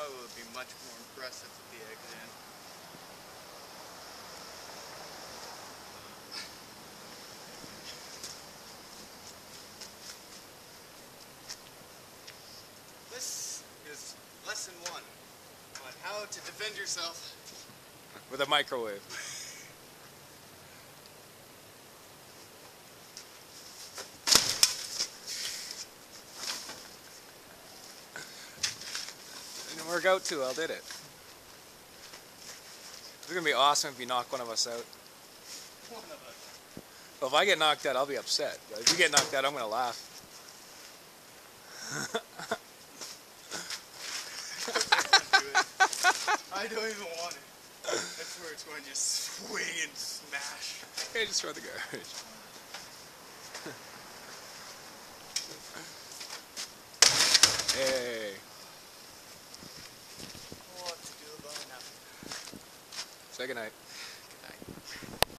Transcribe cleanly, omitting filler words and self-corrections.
probably would be much more impressive with the eggs in. This is lesson 1 on how to defend yourself with a microwave. It didn't work out too well, did it? It's gonna be awesome if you knock one of us out. One of us. Well, if I get knocked out, I'll be upset. But if you get knocked out, I'm gonna laugh. I don't even want it. That's where it's going to just swing and smash. Okay, just throw the garbage. Hey. What to do about nothing. Say goodnight.